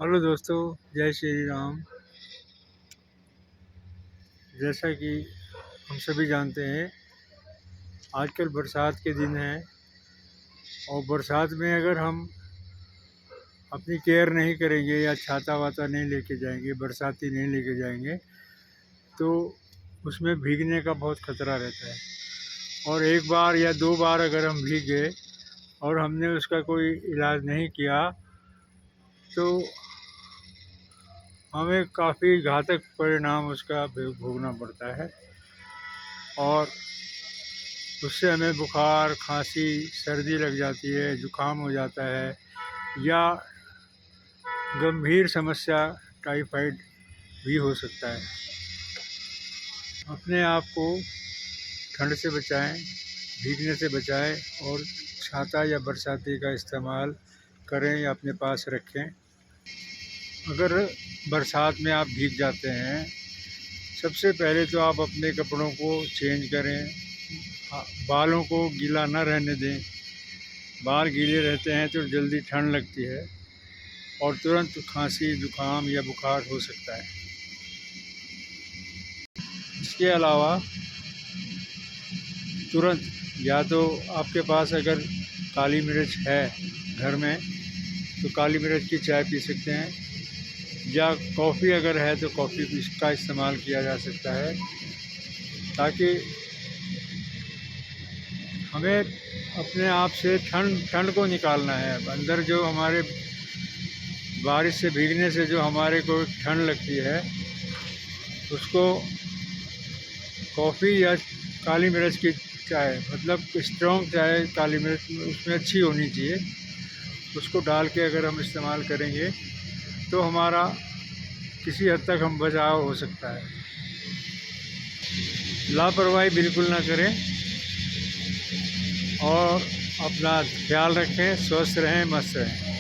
Hello दोस्तों, जय श्री राम। जैसा कि हम सभी जानते हैं, आजकल बरसात के दिन हैं और बरसात में अगर हम अपनी केयर नहीं करेंगे या छाता वाता नहीं लेके जाएंगे, बरसाती नहीं लेके जाएंगे, तो उसमें भीगने का बहुत खतरा रहता है। और एक बार या दो बार अगर हम भीग गए और हमने उसका कोई इलाज नहीं किया तो हमें काफ़ी घातक परिणाम उसका भोगना पड़ता है। और उससे हमें बुखार, खांसी, सर्दी लग जाती है, जुकाम हो जाता है या गंभीर समस्या टाइफाइड भी हो सकता है। अपने आप को ठंड से बचाएं, भीगने से बचाएं और छाता या बरसाती का इस्तेमाल करें या अपने पास रखें। अगर बरसात में आप भीग जाते हैं, सबसे पहले तो आप अपने कपड़ों को चेंज करें। बालों को गीला न रहने दें। बाल गीले रहते हैं तो जल्दी ठंड लगती है और तुरंत खांसी, जुकाम या बुखार हो सकता है। इसके अलावा तुरंत या तो आपके पास अगर काली मिर्च है घर में तो काली मिर्च की चाय पी सकते हैं, या कॉफ़ी अगर है तो कॉफ़ी का इस्तेमाल किया जा सकता है, ताकि हमें अपने आप से ठंड को निकालना है। अंदर जो हमारे बारिश से भीगने से जो हमारे को ठंड लगती है, उसको कॉफ़ी या काली मिर्च की चाय, मतलब स्ट्रॉन्ग चाय काली मिर्च उसमें अच्छी होनी चाहिए, उसको डाल के अगर हम इस्तेमाल करेंगे तो हमारा किसी हद तक हम बचाव हो सकता है। लापरवाही बिल्कुल ना करें और अपना ख्याल रखें, स्वस्थ रहें, मस्त रहें।